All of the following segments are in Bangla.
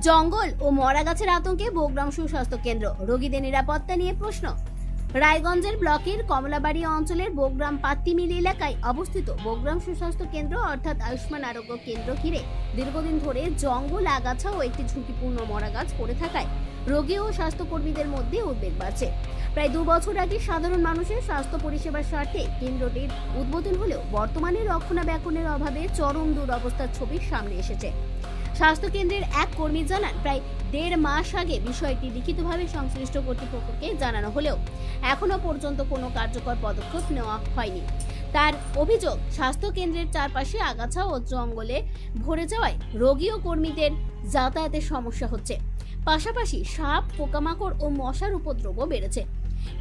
জঙ্গল ও মরা গাছের আতঙ্কে বোগ্রাম সুস্বাস্থ্য কেন্দ্র, রোগীদের নিরাপত্তা নিয়ে প্রশ্ন। রায়গঞ্জের ব্লকের কমলাবাড়ি অঞ্চলের বোগ্রাম পাত্তিমিল এলাকায় অবস্থিত বোগ্রাম সুস্বাস্থ্য কেন্দ্র অর্থাৎ আয়ুষ্মান আরোগ্য কেন্দ্র ঘিরে দীর্ঘদিন ধরে জঙ্গল, আগাছা ও একটি ঝুঁকিপূর্ণ মরা গাছ পড়ে থাকায় রোগী ও স্বাস্থ্যকর্মীদের মধ্যে উদ্বেগ বাড়ছে। প্রায় 2 বছর আগে সাধারণ মানুষের স্বাস্থ্য পরিষেবার স্বার্থে কেন্দ্রটির উদ্বোধন হলেও বর্তমানে রক্ষণাবেক্ষণের অভাবে চরম দুরবস্থার ছবি সামনে এসেছে। স্বাস্থ্য কেন্দ্রের এক কর্মী জানান, প্রায় 1.5 মাস আগে বিষয়টি লিখিতভাবে সংশ্লিষ্ট কর্তৃপক্ষকে জানানো হলেও এখনো পর্যন্ত কোনো কার্যকর পদক্ষেপ নেওয়া হয়নি। তার অভিযোগ, স্বাস্থ্য কেন্দ্রের চারপাশে আগাছা ও জঙ্গলে ভরে যাওয়ায় রোগী ও কর্মীদের যাতায়াতের সমস্যা হচ্ছে। পাশাপাশি সাপ, পোকামাকড় ও মশার উপদ্রবও বেড়েছে।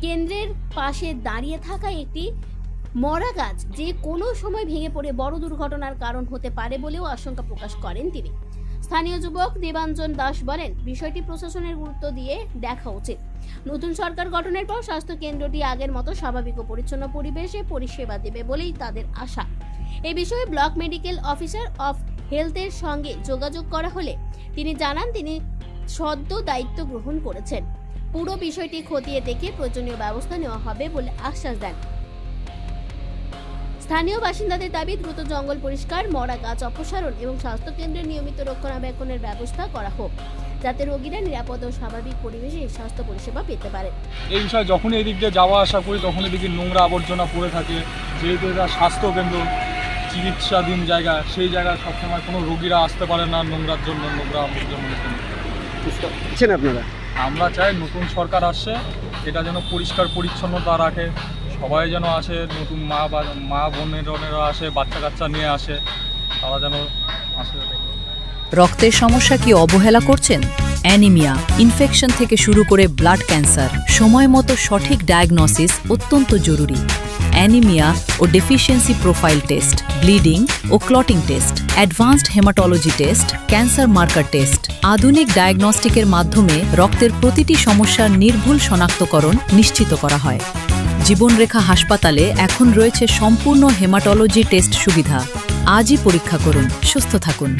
কেন্দ্রের পাশে দাঁড়িয়ে থাকা একটি মরা গাছ যে কোনো সময় ভেঙে পড়ে বড় দুর্ঘটনার কারণ হতে পারে বলেও আশঙ্কা প্রকাশ করেন তিনি। স্থানীয় যুবক দেবাঞ্জন দাস বলেন, বিষয়টি প্রশাসনের গুরুত্ব দিয়ে দেখা উচিত। নতুন সরকার গঠনের পর স্বাস্থ্য কেন্দ্রটি আগের মতো স্বাভাবিক ও পরিচ্ছন্ন পরিবেশে পরিষেবা দেবে বলেই তাদের আশা। এই বিষয়ে ব্লক মেডিকেল অফিসার অফ হেলথের সঙ্গে যোগাযোগ করা হলে তিনি জানান, তিনি সদ্য দায়িত্ব গ্রহণ করেছেন। পুরো বিষয়টি খতিয়ে দেখে প্রয়োজনীয় ব্যবস্থা নেওয়া হবে বলে আশ্বাস দেন। স্থানীয় বাসিন্দাদের দাবি, দ্রুত জঙ্গল পরিষ্কার, মরা গাছ অপসারণ এবং স্বাস্থ্য কেন্দ্রের নিয়মিত রক্ষণাবেক্ষণের ব্যবস্থা করা হোক, যাতে রোগীরা নিরাপদ ও স্বাভাবিক পরিবেশে স্বাস্থ্য পরিষেবা পেতে পারে। এই বিষয়ে যখনই এদিক দিয়ে যাওয়া আসা করি তখন এদিকে নোংরা আবর্জনা পড়ে থাকে। যেহেতু এটা স্বাস্থ্য কেন্দ্র, চিকিৎসাধীন জায়গা, সেই জায়গায় সবসময় কোনো রোগীরা আসতে পারে না নোংরার জন্য, নোংরা আবর্জনার জন্য। আপনারা আমরা চাই নতুন সরকার আসছে, এটা যেন পরিষ্কার পরিচ্ছন্নতা রাখে, সবাই যেন আসে, নতুন মা বোনেরা আসে, বাচ্চা কাচ্চা নিয়ে আসে, তারা যেন আসে। রক্তের সমস্যা কি অবহেলা করছেন? অ্যানিমিয়া, ইনফেকশন থেকে শুরু করে ব্লাড ক্যান্সার, সময় মতো সঠিক ডায়াগনোসিস অত্যন্ত জরুরি। অ্যানিমিয়া ও ডেফিসিয়েন্সি প্রোফাইল টেস্ট, ব্লিডিং ও clotting test, advanced haematology test, cancer marker test, আধুনিক ডায়াগনস্টিকের মাধ্যমে রক্তের প্রতিটি সমস্যার নির্ভুল শনাক্তকরণ নিশ্চিত করা হয়। জীবনরেখা হাসপাতালে এখন রয়েছে সম্পূর্ণ হেমাটোলজি টেস্ট সুবিধা। আজই পরীক্ষা করুন, সুস্থ থাকুন।